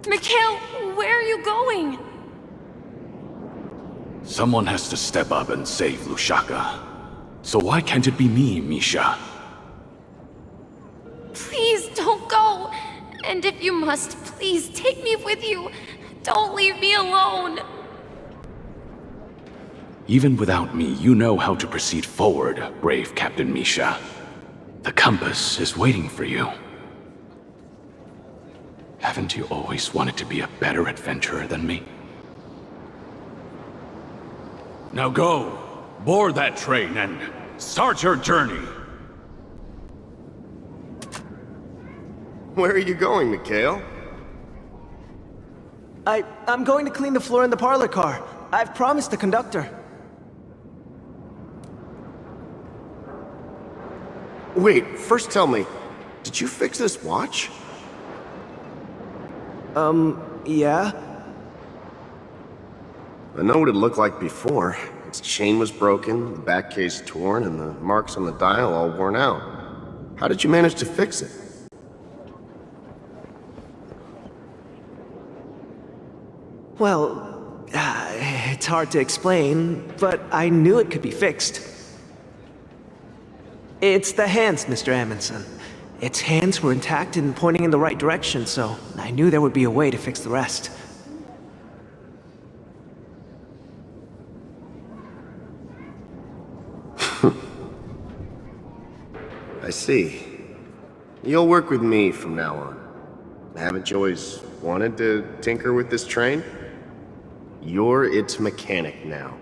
Mikhail, where are you going? Someone has to step up and save Lushaka. So why can't it be me, Misha? Please don't go. And if you must, please take me with you. Don't leave me alone. Even without me, you know how to proceed forward, brave Captain Misha. The compass is waiting for you. Haven't you always wanted to be a better adventurer than me? Now go, board that train and start your journey. Where are you going, Mikhail? I'm going to clean the floor in the parlor car. I've promised the conductor. Wait, first tell me, did you fix this watch? Yeah? I know what it looked like before. Its chain was broken, the back case torn, and the marks on the dial all worn out. How did you manage to fix it? Well, it's hard to explain, but I knew it could be fixed. It's the hands, Mr. Amundsen. Its hands were intact and pointing in the right direction, so I knew there would be a way to fix the rest. I see. You'll work with me from now on. Haven't you always wanted to tinker with this train? You're its mechanic now.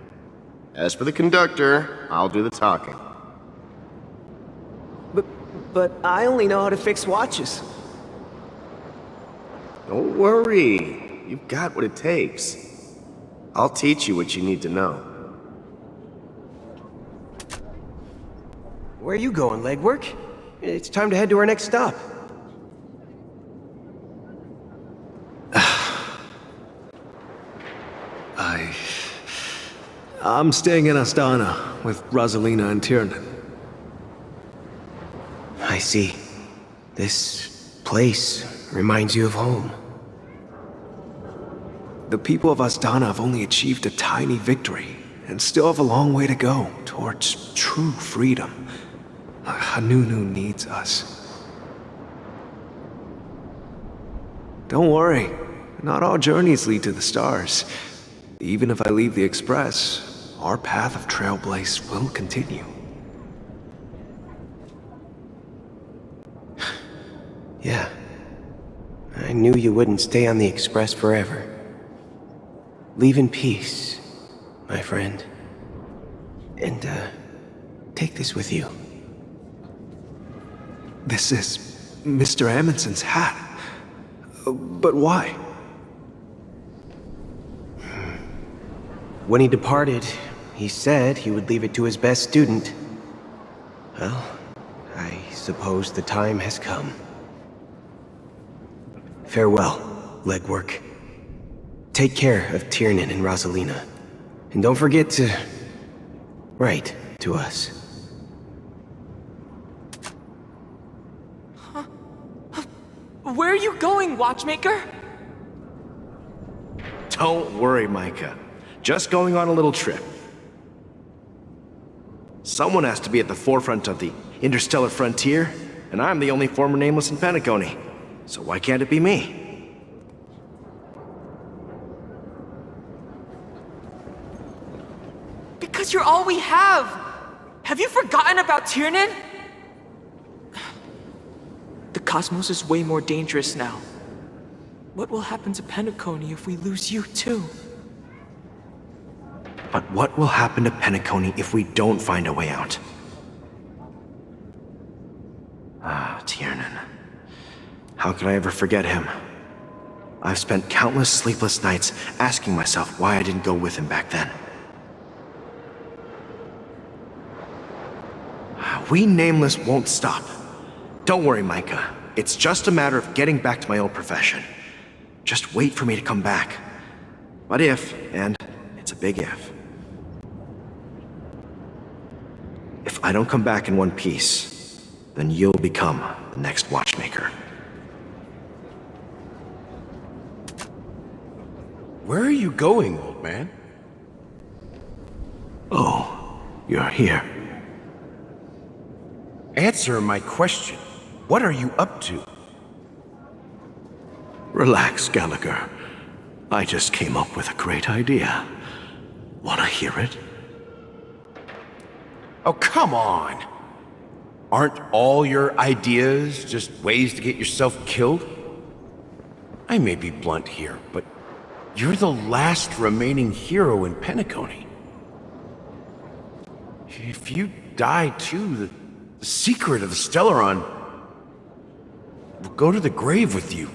As for the conductor, I'll do the talking. But I only know how to fix watches. Don't worry. You've got what it takes. I'll teach you what you need to know. Where are you going, legwork? It's time to head to our next stop. I'm staying in Astana with Rosalina and Tiernan. I see. This place reminds you of home. The people of Astana have only achieved a tiny victory and still have a long way to go towards true freedom. Hanunu needs us. Don't worry, not all journeys lead to the stars. Even if I leave the Express, our path of trailblaze will continue. Yeah. I knew you wouldn't stay on the Express forever. Leave in peace, my friend. And, take this with you. This is Mr. Amundsen's hat. But why? When he departed, he said he would leave it to his best student. Well, I suppose the time has come. Farewell, legwork. Take care of Tiernan and Rosalina. And don't forget to write to us. Where are you going, watchmaker? Don't worry, Micah. Just going on a little trip. Someone has to be at the forefront of the interstellar frontier, and I'm the only former nameless in Penacony. So why can't it be me? Because you're all we have! Have you forgotten about Tiernan? The cosmos is way more dangerous now. What will happen to Penacony if we lose you too? But what will happen to Penacony if we don't find a way out? Ah, Tiernan. How could I ever forget him? I've spent countless sleepless nights asking myself why I didn't go with him back then. We Nameless won't stop. Don't worry, Micah. It's just a matter of getting back to my old profession. Just wait for me to come back. But if, and it's a big if I don't come back in one piece, then you'll become the next watchmaker. Where are you going, old man? Oh, you're here. Answer my question. What are you up to? Relax, Gallagher. I just came up with a great idea. Wanna hear it? Oh, come on! Aren't all your ideas just ways to get yourself killed? I may be blunt here, but you're the last remaining hero in Penacony. If you die too, the secret of the Stellaron will go to the grave with you.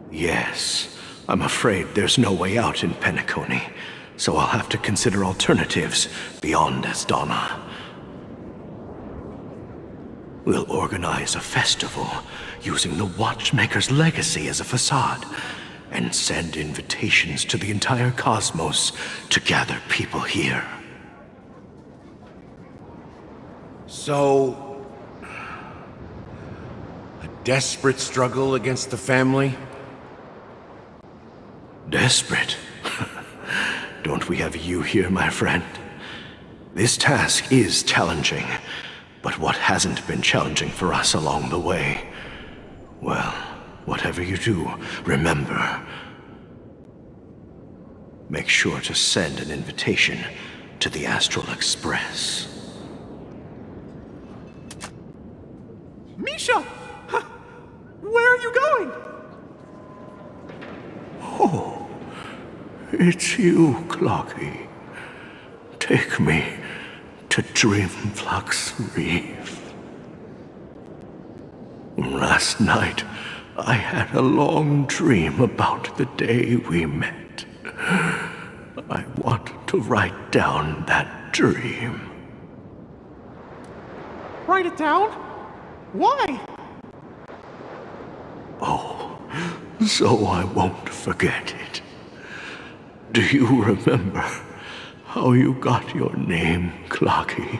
Yes, I'm afraid there's no way out in Penacony, so I'll have to consider alternatives beyond Asdana. We'll organize a festival using the Watchmaker's legacy as a facade, and send invitations to the entire cosmos to gather people here. So, a desperate struggle against the family? Desperate? Don't we have you here, my friend? This task is challenging, but what hasn't been challenging for us along the way? Well, whatever you do, remember, make sure to send an invitation to the Astral Express. Misha! Where are you going? Oh, it's you, Clocky. Take me to Dreamflux Reef. Last night, I had a long dream about the day we met. I want to write down that dream. Write it down? Why? Oh, so I won't forget it. Do you remember how you got your name, Clocky?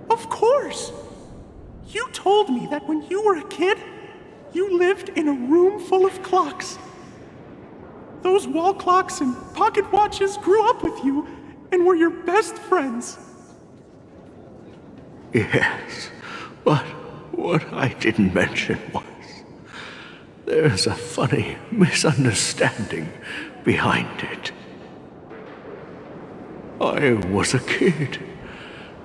Of course! You told me that when you were a kid, you lived in a room full of clocks. Those wall clocks and pocket watches grew up with you and were your best friends. Yes, but what I didn't mention was there's a funny misunderstanding behind it. I was a kid,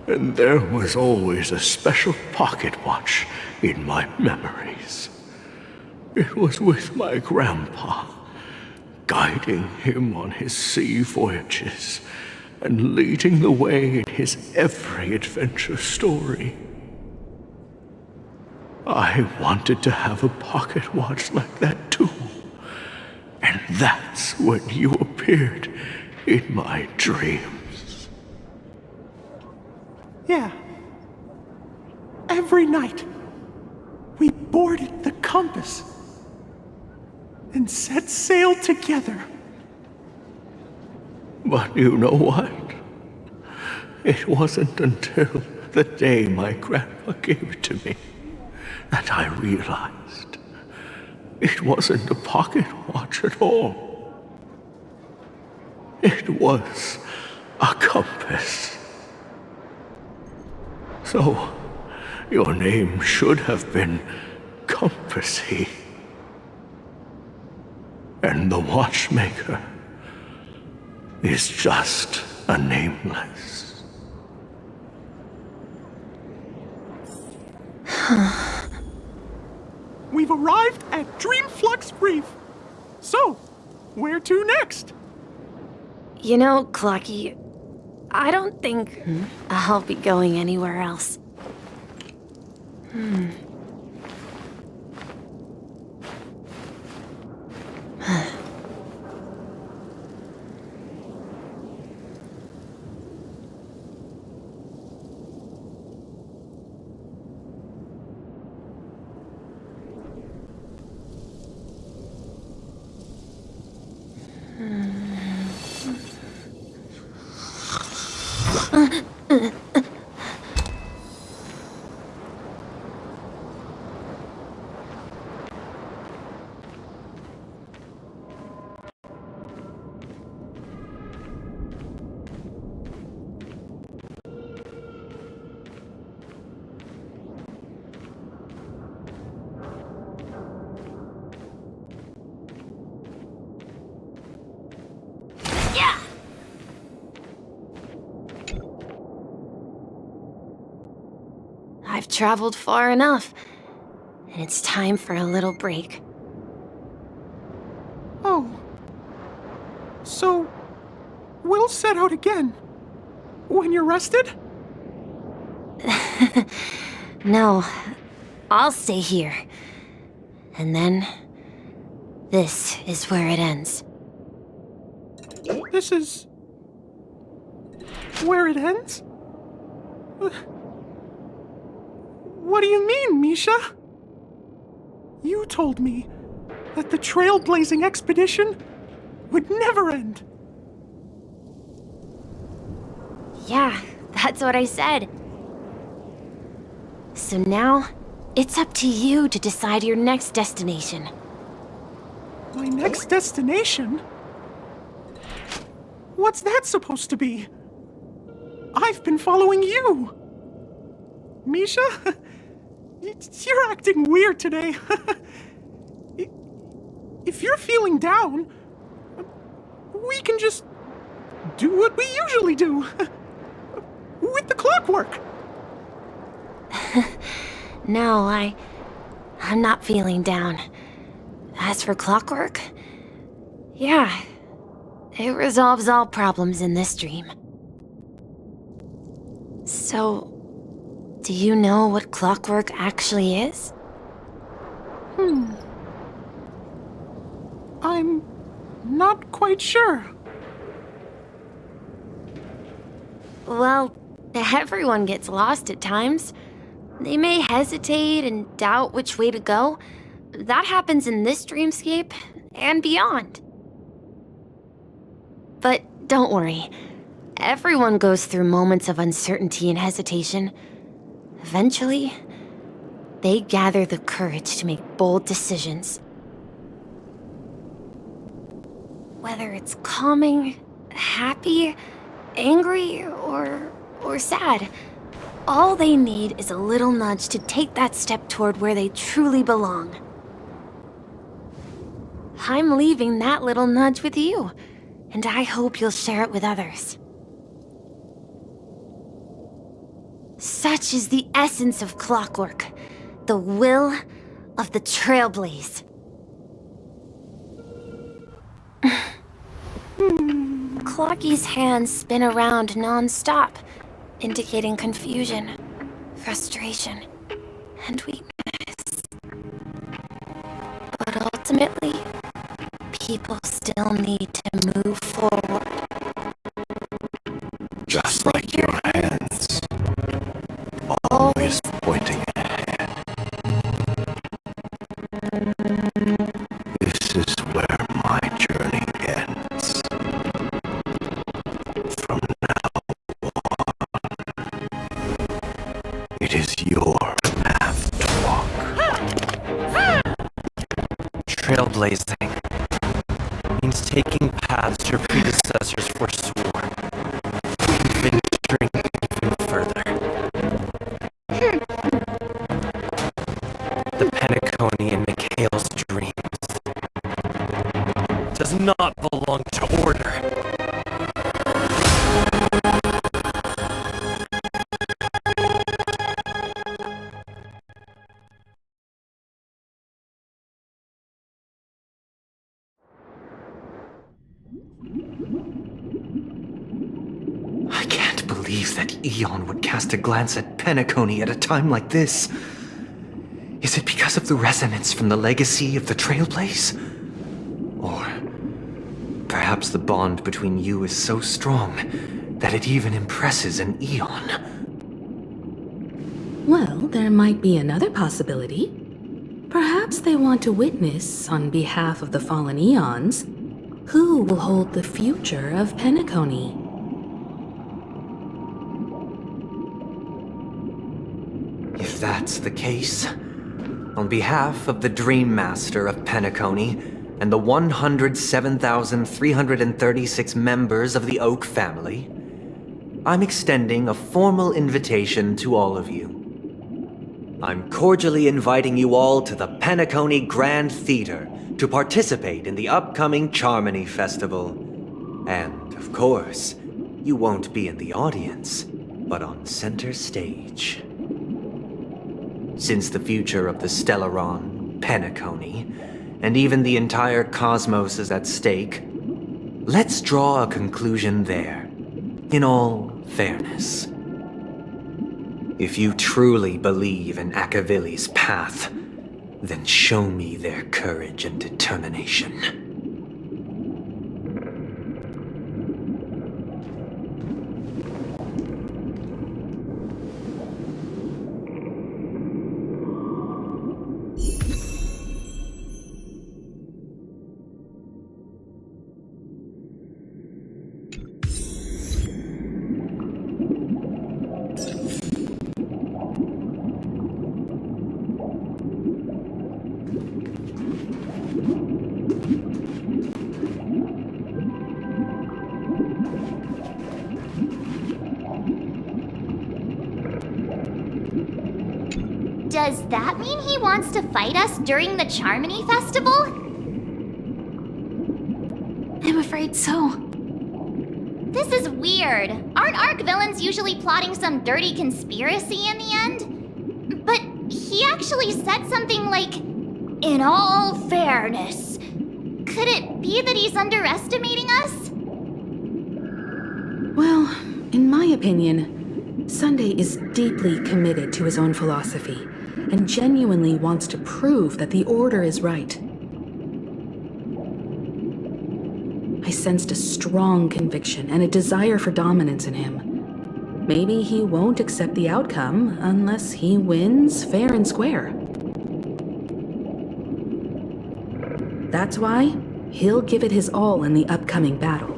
and there was always a special pocket watch in my memories. It was with my grandpa, guiding him on his sea voyages and leading the way in his every adventure story. I wanted to have a pocket watch like that too. And that's when you appeared in my dreams. Yeah. Every night, we boarded the compass and set sail together. But you know what? It wasn't until the day my grandpa gave it to me that I realized it wasn't a pocket watch at all. It was a compass. So, your name should have been Compassy. And the watchmaker is just a nameless. We've arrived at Dreamflux Reef. So, where to next? You know, Clocky, I don't think I'll be going anywhere else. I've traveled far enough, and it's time for a little break. Oh. So, we'll set out again. When you're rested? No, I'll stay here. And then, this is where it ends. This is... where it ends? What do you mean, Misha? You told me that the trailblazing expedition would never end. Yeah, that's what I said. So now, it's up to you to decide your next destination. My next destination? What's that supposed to be? I've been following you. Misha? You're acting weird today. If you're feeling down, we can just do what we usually do. With the clockwork. No, I'm not feeling down. As for clockwork, yeah, it resolves all problems in this dream. So, do you know what clockwork actually is? I'm not quite sure. Well, everyone gets lost at times. They may hesitate and doubt which way to go. That happens in this dreamscape and beyond. But don't worry. Everyone goes through moments of uncertainty and hesitation. Eventually, they gather the courage to make bold decisions. Whether it's calming, happy, angry, or sad, all they need is a little nudge to take that step toward where they truly belong. I'm leaving that little nudge with you, and I hope you'll share it with others. Such is the essence of clockwork, the will of the trailblaze. Clocky's hands spin around non-stop, indicating confusion, frustration, and weakness. But ultimately, people still need to move forward. Just like your hands, always pointing ahead. This is where my journey ends. From now on, it is your path to walk. Trailblazing means taking paths your predecessors forswore, venturing even further. The Penacony in Mikhail's dreams does not belong to order. I can't believe that Eon would cast a glance at Penacony at a time like this. Is it because of the resonance from the legacy of the Trailblaze? Or perhaps the bond between you is so strong that it even impresses an Eon? Well, there might be another possibility. Perhaps they want to witness, on behalf of the fallen Eons, who will hold the future of Penacony. If that's the case, on behalf of the Dream Master of Penacony and the 107,336 members of the Oak family, I'm extending a formal invitation to all of you. I'm cordially inviting you all to the Penacony Grand Theater to participate in the upcoming Charmony Festival. And, of course, you won't be in the audience, but on center stage. Since the future of the Stellaron, Penacony, and even the entire cosmos is at stake, let's draw a conclusion there, in all fairness. If you truly believe in Akavili's path, then show me their courage and determination. Does that mean he wants to fight us during the Charmony Festival? I'm afraid so. This is weird. Aren't Arc villains usually plotting some dirty conspiracy in the end? But he actually said something like, "In all fairness." Could it be that he's underestimating us? Well, in my opinion, Sunday is deeply committed to his own philosophy and genuinely wants to prove that the Order is right. I sensed a strong conviction and a desire for dominance in him. Maybe he won't accept the outcome unless he wins fair and square. That's why he'll give it his all in the upcoming battle.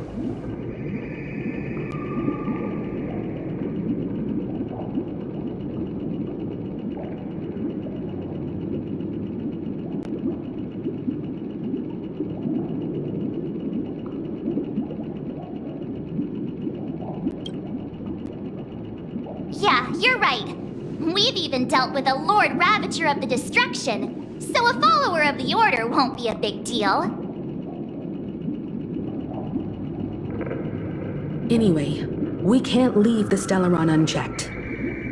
Yeah, you're right. We've even dealt with a Lord Ravager of the Destruction, so a follower of the Order won't be a big deal. Anyway, we can't leave the Stellaron unchecked.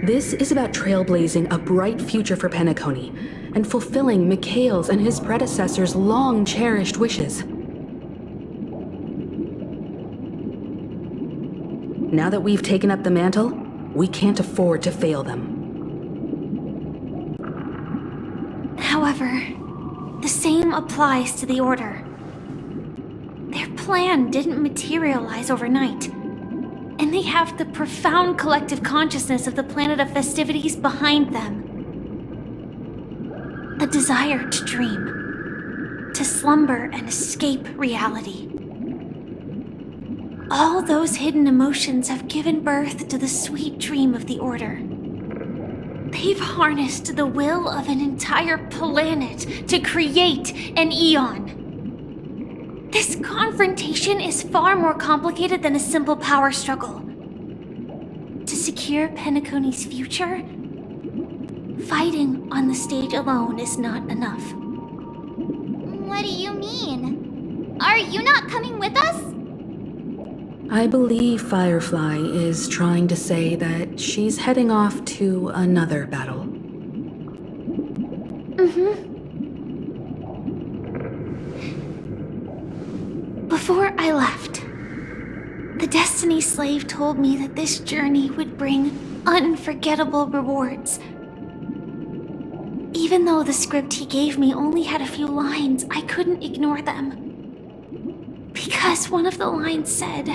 This is about trailblazing a bright future for Penacony and fulfilling Mikhail's and his predecessors' long-cherished wishes. Now that we've taken up the mantle, we can't afford to fail them. However, the same applies to the Order. Their plan didn't materialize overnight, and they have the profound collective consciousness of the planet of festivities behind them. A desire to dream, to slumber and escape reality. All those hidden emotions have given birth to the sweet dream of the Order. They've harnessed the will of an entire planet to create an Eon. This confrontation is far more complicated than a simple power struggle. To secure Penacony's future, fighting on the stage alone is not enough. What do you mean? Are you not coming with us? I believe Firefly is trying to say that she's heading off to another battle. Before I left, the Destiny Slave told me that this journey would bring unforgettable rewards. Even though the script he gave me only had a few lines, I couldn't ignore them. Because one of the lines said,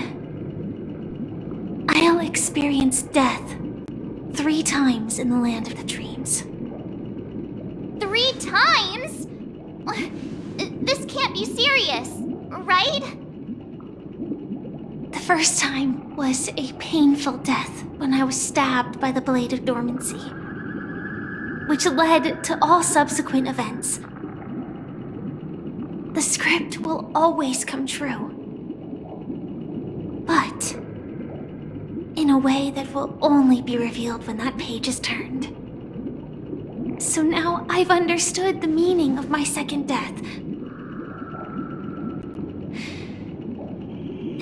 "I'll experience death 3 times in the land of the dreams." 3 times? This can't be serious, right? The first time was a painful death when I was stabbed by the Blade of Dormancy, which led to all subsequent events. The script will always come true, but in a way that will only be revealed when that page is turned. So now I've understood the meaning of my second death.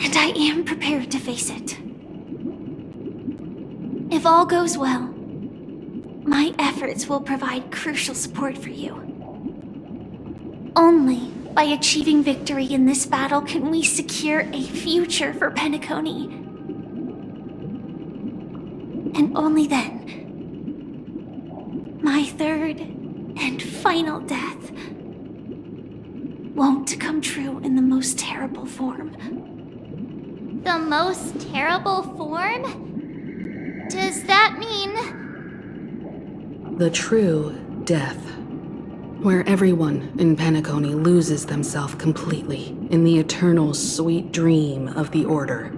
And I am prepared to face it. If all goes well, My efforts will provide crucial support for you. Only by achieving victory in this battle can we secure a future for Penacony. And only then, my third and final death won't come true in the most terrible form. The most terrible form? Does that mean... The true death, where everyone in Penacony loses themselves completely in the eternal sweet dream of the Order.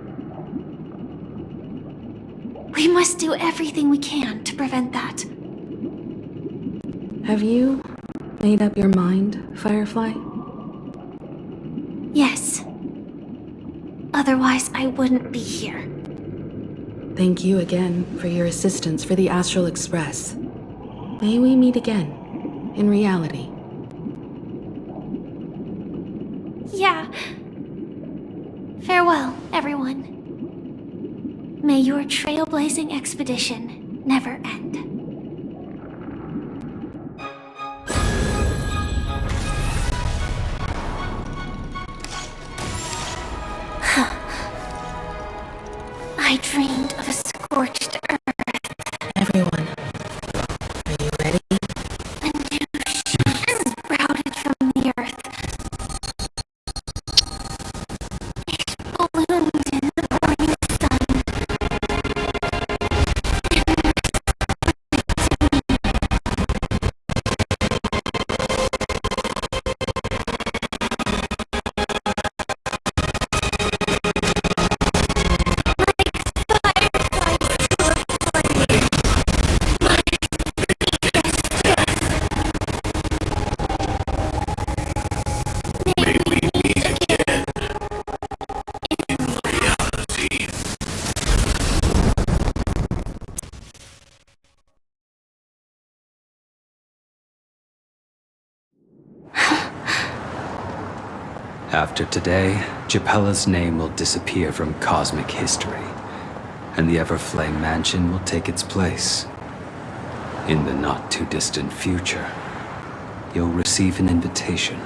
We must do everything we can to prevent that. Have you made up your mind, Firefly? Yes. Otherwise, I wouldn't be here. Thank you again for your assistance for the Astral Express. May we meet again, in reality. Yeah. Farewell, everyone. May your trailblazing expedition never end. I dreamed of a scorched earth. Everyone, are you ready? A new shoot sprouted from the earth. It bloomed in the morning sun. After today, Japella's name will disappear from cosmic history, and the Everflame Mansion will take its place. In the not-too-distant future, you'll receive an invitation.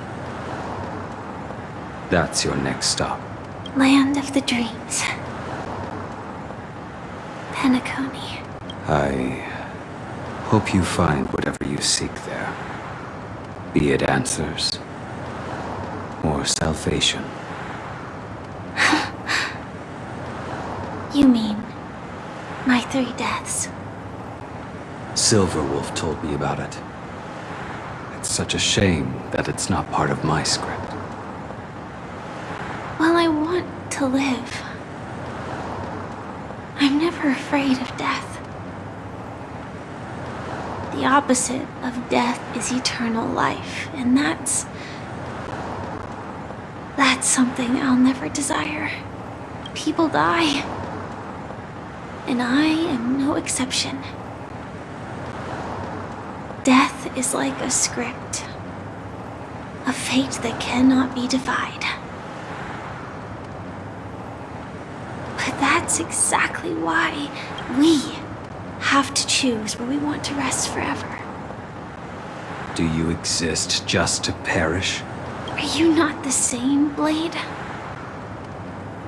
That's your next stop. Land of the dreams. Penacony. I hope you find whatever you seek there. Be it answers or salvation. You mean my 3 deaths? Silverwolf told me about it. It's such a shame that it's not part of my script. Well, I want to live. I'm never afraid of death. The opposite of death is eternal life, and that's something I'll never desire. People die, and I am no exception. Death is like a script, a fate that cannot be defied. But that's exactly why we have to choose where we want to rest forever. Do you exist just to perish? Are you not the same, Blade?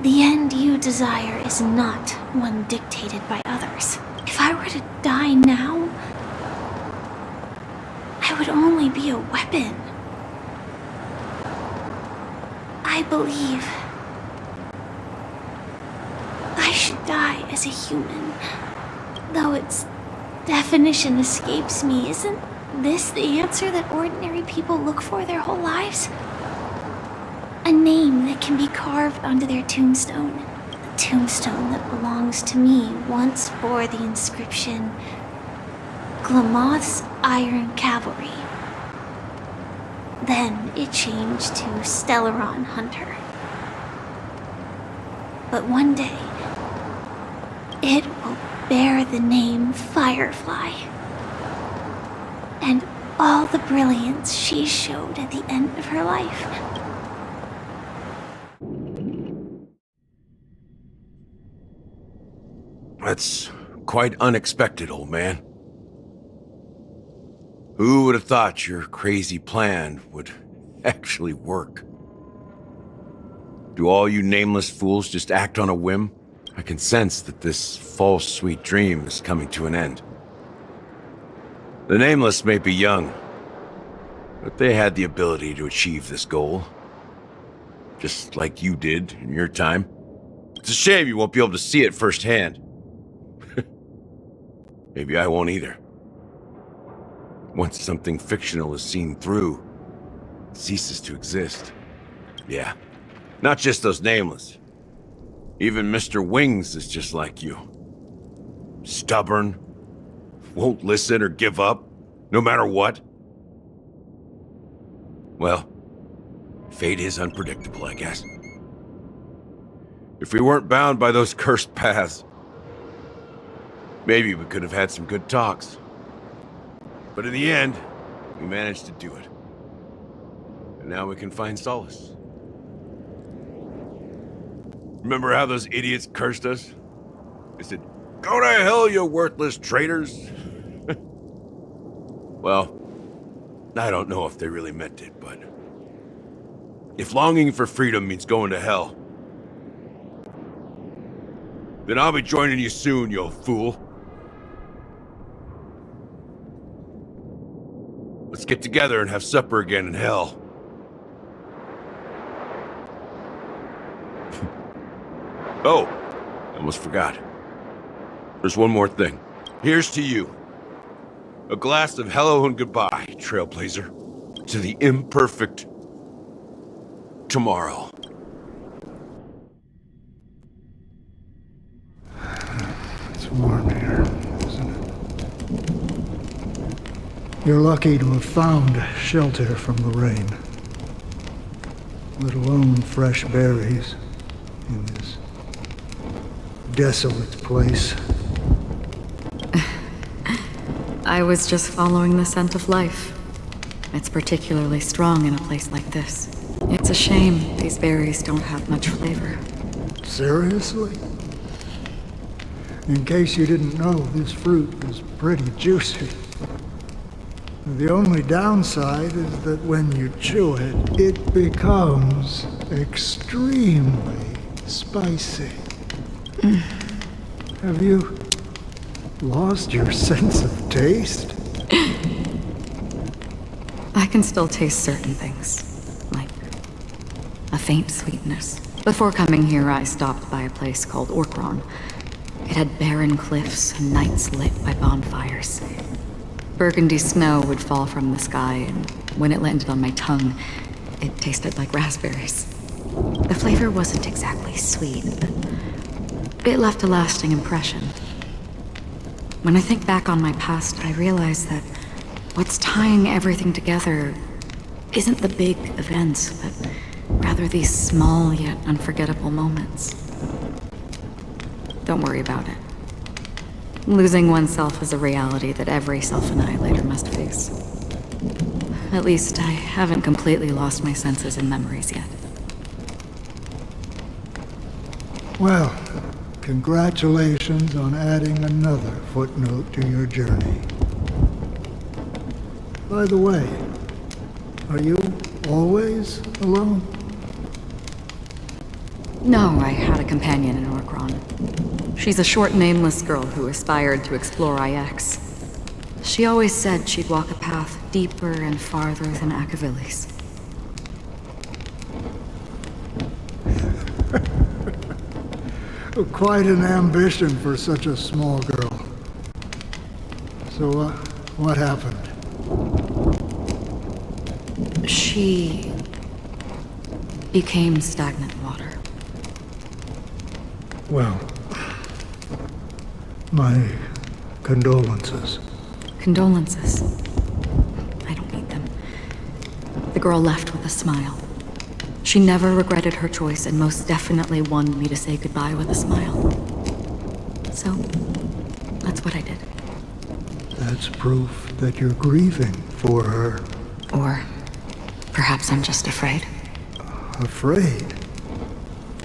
The end you desire is not one dictated by others. If I were to die now, I would only be a weapon. I believe I should die as a human, though its definition escapes me. Isn't this the answer that ordinary people look for their whole lives? A name that can be carved onto their tombstone. The tombstone that belongs to me once bore the inscription, Glamoth's Iron Cavalry. Then it changed to Stellaron Hunter. But one day, it will bear the name Firefly. And all the brilliance she showed at the end of her life. That's quite unexpected, old man. Who would have thought your crazy plan would actually work? Do all you nameless fools just act on a whim? I can sense that this false sweet dream is coming to an end. The nameless may be young, but they had the ability to achieve this goal. Just like you did in your time. It's a shame you won't be able to see it firsthand. Maybe I won't either. Once something fictional is seen through, it ceases to exist. Yeah, not just those nameless. Even Mr. Wings is just like you. Stubborn, won't listen or give up, no matter what. Well, fate is unpredictable, I guess. If we weren't bound by those cursed paths, maybe we could have had some good talks. But in the end, we managed to do it. And now we can find solace. Remember how those idiots cursed us? They said, "Go to hell, you worthless traitors!" Well, I don't know if they really meant it, but if longing for freedom means going to hell, then I'll be joining you soon, you fool. Let's get together and have supper again in hell. Oh, I almost forgot. There's one more thing. Here's to you. A glass of hello and goodbye, Trailblazer. To the imperfect tomorrow. It's warm here, isn't it? You're lucky to have found shelter from the rain. Let alone fresh berries in this desolate place. I was just following the scent of life. It's particularly strong in a place like this. It's a shame these berries don't have much flavor. Seriously? In case you didn't know, this fruit is pretty juicy. The only downside is that when you chew it, it becomes extremely spicy. Have you lost your sense of taste? I can still taste certain things, like a faint sweetness. Before coming here, I stopped by a place called Orkron. It had barren cliffs and nights lit by bonfires. Burgundy snow would fall from the sky, and when it landed on my tongue, it tasted like raspberries. The flavor wasn't exactly sweet, but it left a lasting impression. When I think back on my past, I realize that what's tying everything together isn't the big events, but rather these small yet unforgettable moments. Don't worry about it. Losing oneself is a reality that every self-annihilator must face. At least I haven't completely lost my senses and memories yet. Well, congratulations on adding another footnote to your journey. By the way, are you always alone? No, I had a companion in Orkron. She's a short, nameless girl who aspired to explore IX. She always said she'd walk a path deeper and farther than Akavilis. Quite an ambition for such a small girl. So, what happened? She became stagnant water. Well, my condolences. Condolences. I don't need them. The girl left with a smile. She never regretted her choice and most definitely wanted me to say goodbye with a smile. So, that's what I did. That's proof that you're grieving for her. Or perhaps I'm just afraid. Afraid?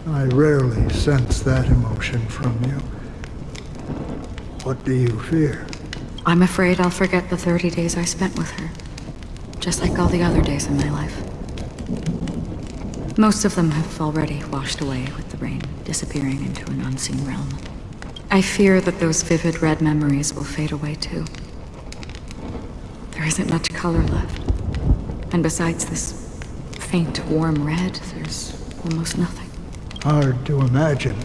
I rarely sense that emotion from you. What do you fear? I'm afraid I'll forget the 30 days I spent with her. Just like all the other days in my life. Most of them have already washed away with the rain, disappearing into an unseen realm. I fear that those vivid red memories will fade away too. There isn't much color left. And besides this faint, warm red, there's almost nothing. Hard to imagine.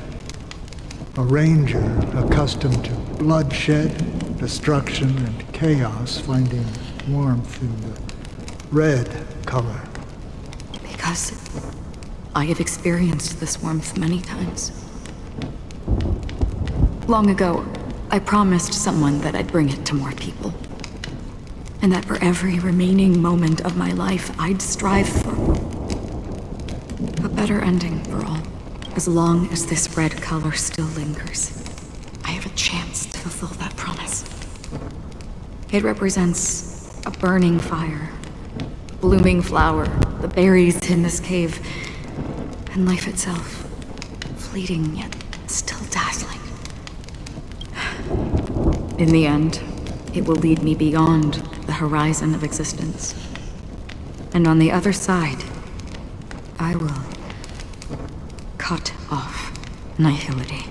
A ranger accustomed to bloodshed, destruction, and chaos finding warmth in the red color. Because I have experienced this warmth many times. Long ago, I promised someone that I'd bring it to more people. And that for every remaining moment of my life, I'd strive for a better ending for all. As long as this red color still lingers, I have a chance to fulfill that promise. It represents a burning fire, blooming flower, the berries in this cave, and life itself, fleeting yet still dazzling. In the end, it will lead me beyond the horizon of existence. And on the other side, I will cut off nihility.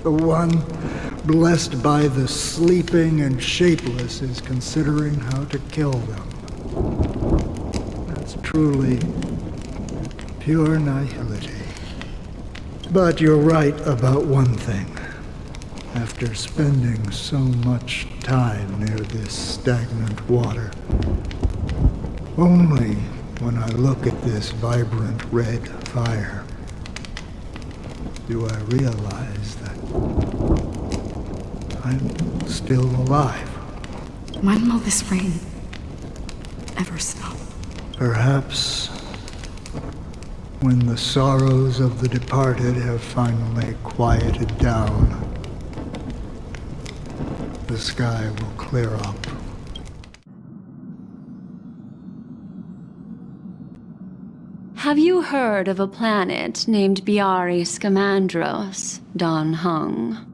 The one blessed by the sleeping and shapeless is considering how to kill them. That's truly pure nihility. But you're right about one thing. After spending so much time near this stagnant water, only when I look at this vibrant red fire do I realize that I'm still alive. When will this rain ever stop? Perhaps when the sorrows of the departed have finally quieted down, the sky will clear up. Have you heard of a planet named Biari Scamandros, Don Hung?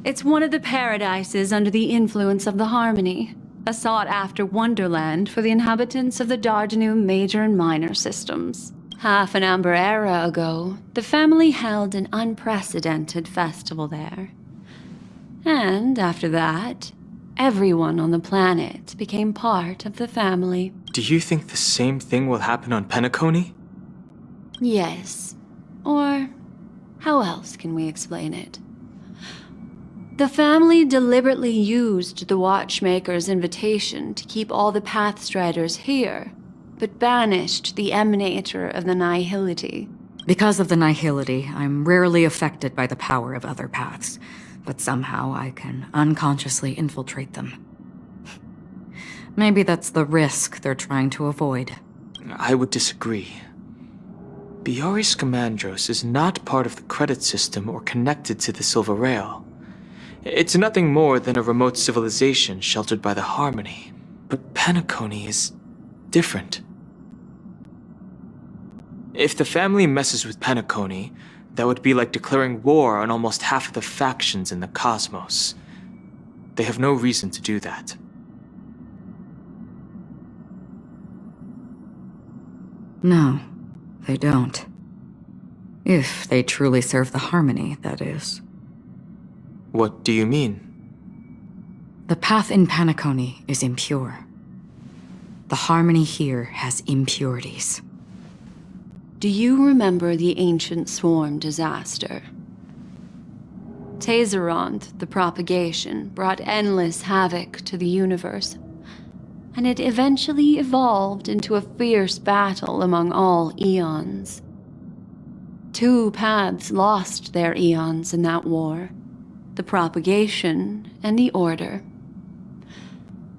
It's one of the paradises under the influence of the Harmony, a sought-after wonderland for the inhabitants of the Dardanu major and minor systems. Half an Amber Era ago, the family held an unprecedented festival there. And after that, everyone on the planet became part of the family. Do you think the same thing will happen on Penacony? Yes. Or how else can we explain it? The family deliberately used the Watchmaker's invitation to keep all the Pathstriders here, but banished the Emanator of the Nihility. Because of the Nihility, I'm rarely affected by the power of other paths, but somehow I can unconsciously infiltrate them. Maybe that's the risk they're trying to avoid. I would disagree. Biari Scamandros is not part of the credit system or connected to the Silver Rail. It's nothing more than a remote civilization sheltered by the Harmony. But Penacony is different. If the family messes with Penacony, that would be like declaring war on almost half of the factions in the cosmos. They have no reason to do that. No, they don't. If they truly serve the Harmony, that is. What do you mean? The path in Penacony is impure. The Harmony here has impurities. Do you remember the Ancient Swarm disaster? Tazeront, the propagation, brought endless havoc to the universe, and it eventually evolved into a fierce battle among all eons. 2 paths lost their eons in that war, the propagation and the Order.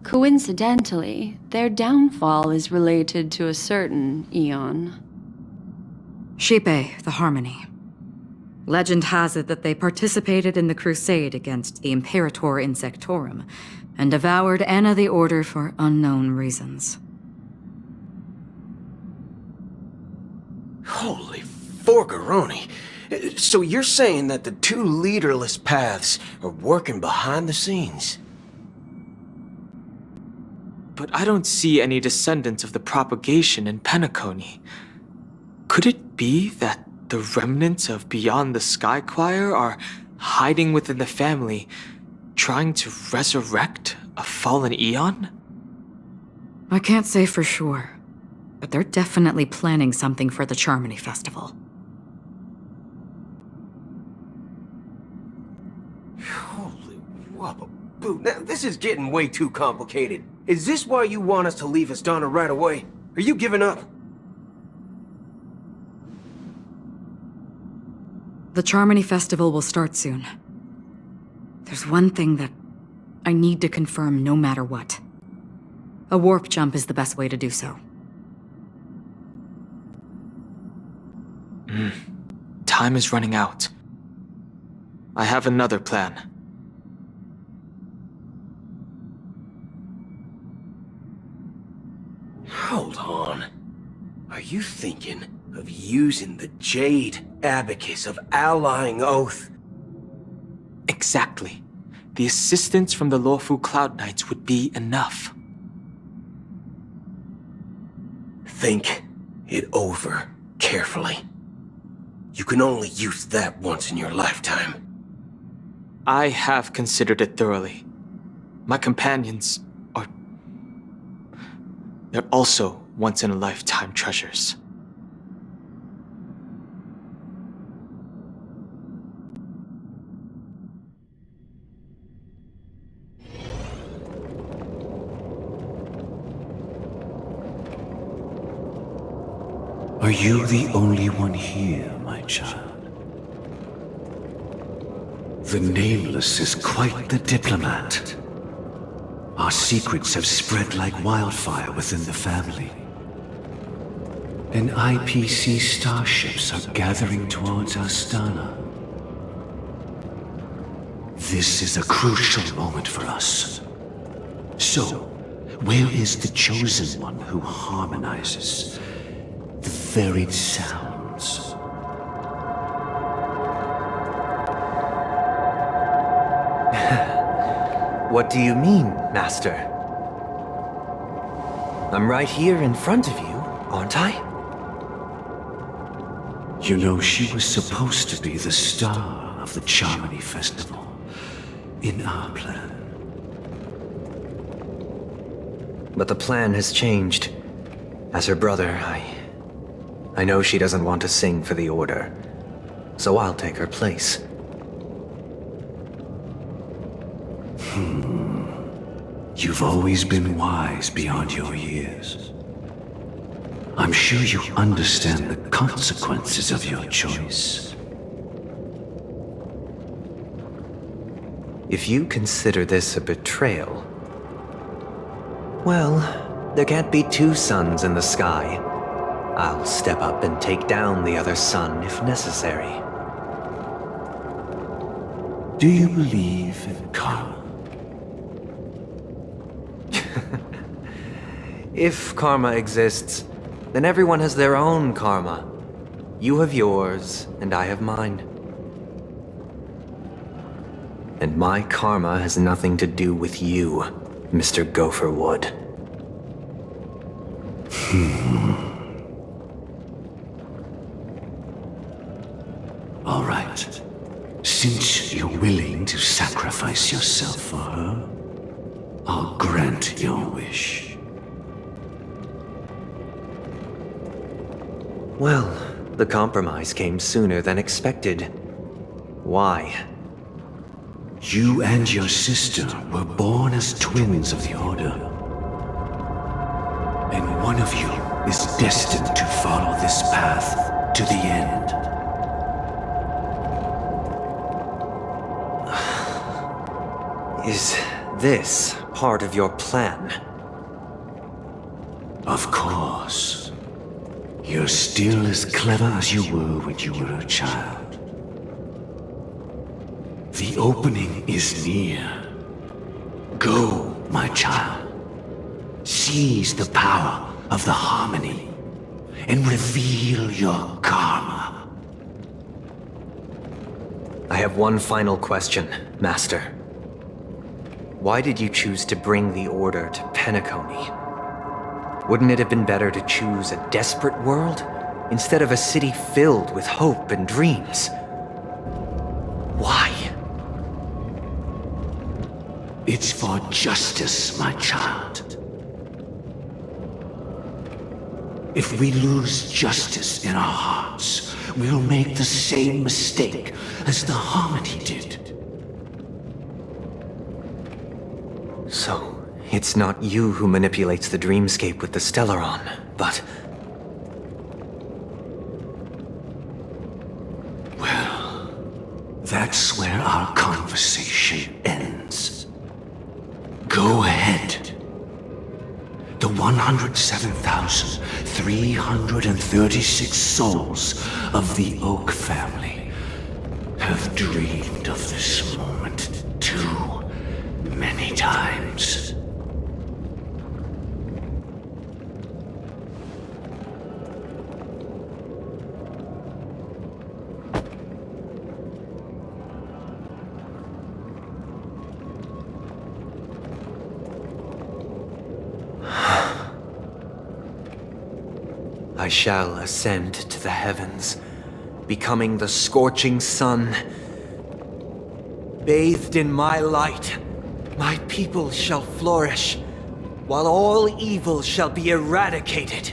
Coincidentally, their downfall is related to a certain eon. Shipe, the Harmony. Legend has it that they participated in the crusade against the Imperator Insectorum, and devoured Anna the Order for unknown reasons. Holy forgaroni! So you're saying that the two leaderless paths are working behind the scenes? But I don't see any descendants of the propagation in Penacony. Could it be that the remnants of Beyond the Sky Choir are hiding within the family, trying to resurrect a fallen Eon? I can't say for sure, but they're definitely planning something for the Charmony Festival. Holy whoop. Now, this is getting way too complicated. Is this why you want us to leave Astana right away? Are you giving up? The Charmony Festival will start soon. There's one thing that I need to confirm no matter what. A warp jump is the best way to do so. Time is running out. I have another plan. Hold on. Are you thinking of using the Jade Abacus of Allying Oath? Exactly. The assistance from the Lawful Cloud Knights would be enough. Think it over carefully. You can only use that once in your lifetime. I have considered it thoroughly. My companions are... they're also once-in-a-lifetime treasures. Are you the only one here, my child? The Nameless is quite the diplomat. Our secrets have spread like wildfire within the family. And IPC starships are gathering towards Astana. This is a crucial moment for us. So, where is the Chosen One who harmonizes the varied sounds? What do you mean, Master? I'm right here in front of you, aren't I? You know, she was supposed to be the star of the Charmony Festival in our plan. But the plan has changed. As her brother, I know she doesn't want to sing for the Order, so I'll take her place. You've always been wise beyond your years. I'm sure you understand the consequences of your choice. If you consider this a betrayal, well, there can't be two suns in the sky. I'll step up and take down the other sun if necessary. Do you believe in karma? If karma exists, then everyone has their own karma. You have yours, and I have mine. And my karma has nothing to do with you, Mr. Gopherwood. All right. Since you're willing to sacrifice yourself for her, I'll grant your wish. Well, the compromise came sooner than expected. Why? You and your sister were born as twins of the Order. And one of you is destined to follow this path to the end. Is this part of your plan? Of course. You're still as clever as you were when you were a child. The opening is near. Go, my child. Seize the power of the harmony and reveal your karma. I have one final question, Master. Why did you choose to bring the Order to Penacony? Wouldn't it have been better to choose a desperate world instead of a city filled with hope and dreams? Why? It's for justice, my child. If we lose justice in our hearts, we'll make the same mistake as the Harmony did. So, it's not you who manipulates the dreamscape with the Stellaron, but... Well, that's where our conversation ends. Go ahead. The 107,336 souls of the Oak family have dreamed of this moment too many times. I shall ascend to the heavens, becoming the scorching sun. Bathed in my light, my people shall flourish, while all evil shall be eradicated.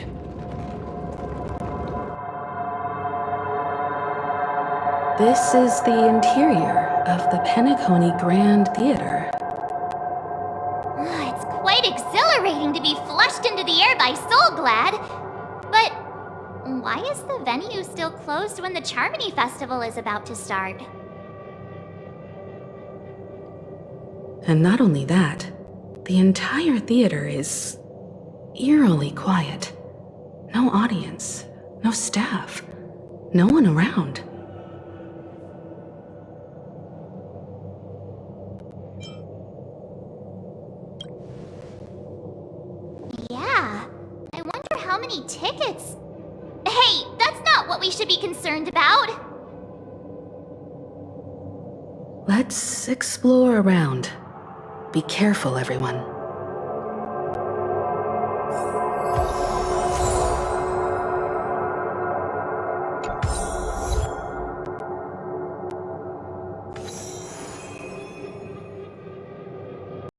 This is the interior of the Penacony Grand Theater. It's quite exhilarating to be flushed into the air by Soulglad. But why is the venue still closed when the Charmony Festival is about to start? And not only that, the entire theater is eerily quiet. No audience, no staff, no one around. Yeah, I wonder how many tickets... Hey, that's not what we should be concerned about! Let's explore around. Be careful, everyone.